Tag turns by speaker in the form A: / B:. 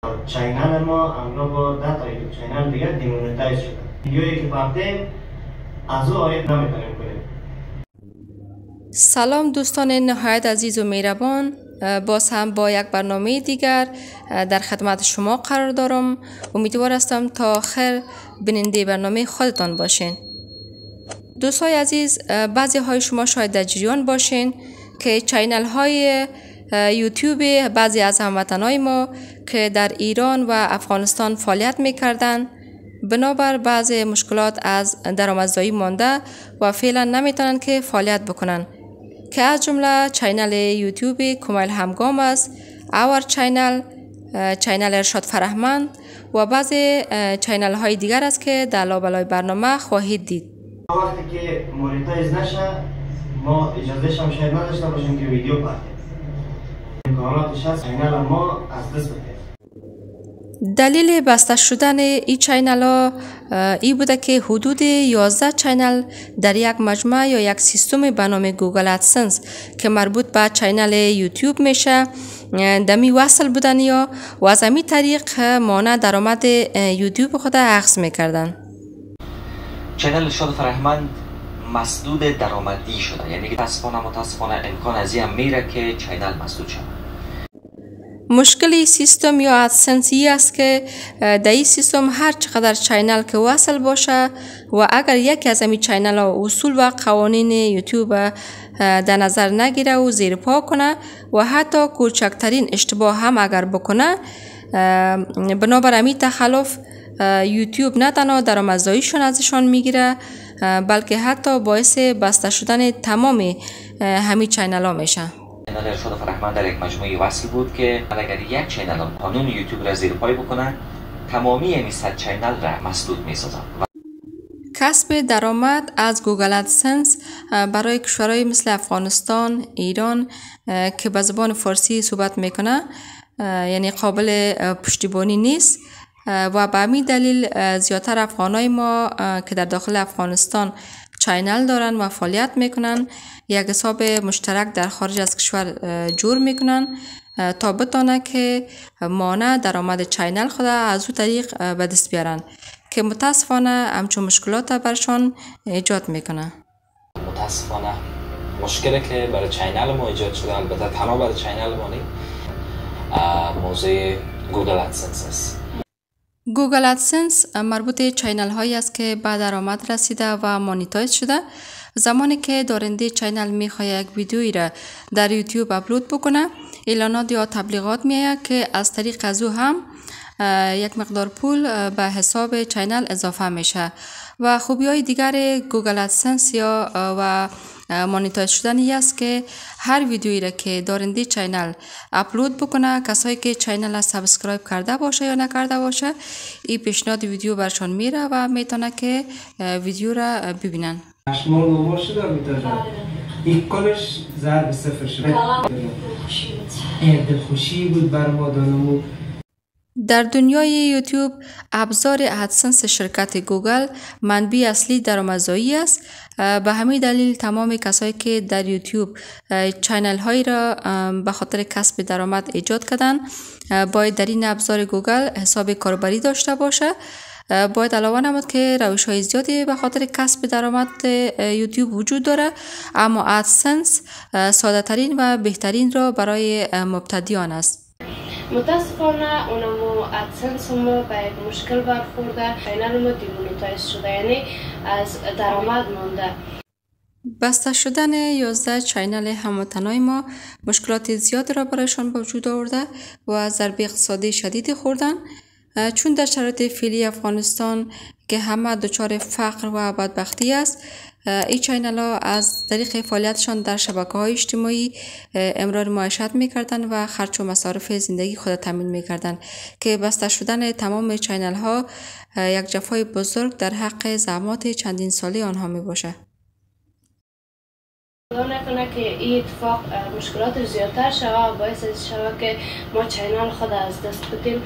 A: چینل ما همراه با 10 تا یوتیوب چینل دیگه دیمونتایز شده. ویدیویی که پاکتیم از او آید نمیتونیم کنیم.
B: سلام دوستان نهایت عزیز و مهربان، باز هم با یک برنامه دیگر در خدمت شما قرار دارم. امیدوار هستم تا آخر بیننده برنامه خودتان باشین. دوستای عزیز، بعضی های شما شاید در جریان باشین که چینل های یوتیوب بعضی از هموطنای ما که در ایران و افغانستان فعالیت میکردن بنابر بعضی مشکلات از درآمدزایی مانده و فعلا نمیتونن که فعالیت بکنن، که از جمله چینل یوتیوب کمیل همگام است، اور چینل ارشاد فرهمند و بعضی چینل های دیگر است که در لابلای برنامه خواهید دید.
A: وقتی که مونتایز نشه ما اجازه هم شاید نداشته باشیم که ویدیو پاکتیم. امکاناتش هست چینل ما از دست بده.
B: دلیل بسته شدن این چینل ها ای بوده که حدود 11 چینل در یک مجموعه یا یک سیستم به نام گوگل ادسنس که مربوط به چینل یوتیوب میشه دمی وصل بودن یا و از همین طریق مانع درآمد یوتیوب خود اخذ میکردن.
C: چینل ارشاد فرهمند مسدود درآمدی شده، یعنی که متاسفانه امکان از این میره که چینل مسدود شده.
B: مشکل سیستم یا ادسنس است که در این سیستم هر چقدر چینل که وصل باشه و اگر یکی از همین چینل ها اصول و قوانین یوتیوب در نظر نگیره و زیر پا کنه و حتی کوچکترین اشتباه هم اگر بکنه، بنابر همین تخلف یوتیوب نه تنها درآمدزاییشون ازشان میگیره بلکه حتی باعث بسته شدن تمام همین چینل ها میشه.
C: چینل ارشاد فرهمند در یک مجموعه وصل بود که اگر یک چینل قانون یوتیوب را زیر پای بکنه تمامی این 100 چینل را مسدود می‌سازند.
B: کسب درآمد از گوگل ادسنس برای کشورهای مثل افغانستان، ایران که به زبان فارسی صحبت میکنه یعنی قابل پشتیبانی نیست و به همین دلیل زیادتر افغانای ما که در داخل افغانستان چینل دارن و فعالیت میکنن یک حساب مشترک در خارج از کشور جور میکنن تا بتونه که مانع درآمد چینل خود از او طریق به دست بیارن که متاسفانه همچون مشکلات برشان ایجاد میکنه.
D: متاسفانه مشکلی که برای چینل ما ایجاد شده، البته تنها برای چینل ما نیست، موضوع گوگل ادسنس است.
B: گوگل ادسنس مربوط چینل هایی است که به درآمد رسیده و مانیتایز شده. زمانی که دارنده چینل میخواد یک ویدیویی را در یوتیوب اپلود بکنه، اعلانات یا تبلیغات میآید که از طریق از او هم یک مقدار پول به حساب چینل اضافه میشه و خوبی های دیگر گوگل ادسنس یا و مانیتایز شدنی است که هر ویدیویی را که دارنده چینل اپلود بکنه، کسایی که چینل را سابسکرایب کرده باشه یا نکرده باشه، این پیشنهاد ویدیو برشان میره و میتونه که ویدیو را ببینن.
A: شما نمار شده میتونه یک کلش ضرب 0 شده. دلخوشی بود بر ما دانمو.
B: در دنیای یوتیوب ابزار ادسنس شرکت گوگل منبع اصلی درآمدزایی است. به همین دلیل تمام کسایی که در یوتیوب چینل هایی را به خاطر کسب درآمد ایجاد کردن باید در این ابزار گوگل حساب کاربری داشته باشه. باید علاوه نمود که روش های زیادی به خاطر کسب درآمد یوتیوب وجود داره، اما ادسنس ساده ترین و بهترین را برای مبتدیان است.
E: متاسفانه اونمو ادسنس ما به یک مشکل برخورده، چینل ما دیمونتایز شده، یعنی از درآمد مانده.
B: بسته شدن 11 چینل هموطنای ما مشکلات زیاد را برایشان به وجود آورده و ضربه اقتصادی شدید خوردن، چون در شرایط فعلی افغانستان که همه دچار فقر و بدبختی است، این چینل ها از طریق فعالیتشان در شبکه‌های اجتماعی امرار معیشت می‌کردند و خرج و مصارف زندگی خود تامین می‌کردند که بسته شدن تمام چینل ها یک جفای بزرگ در حق زحمات چندین ساله آنها میباشه.
E: خدا نکنه که این اتفاق مشکلات زیادتر شود و باعث شود که ما چینل خود از دست بدیم.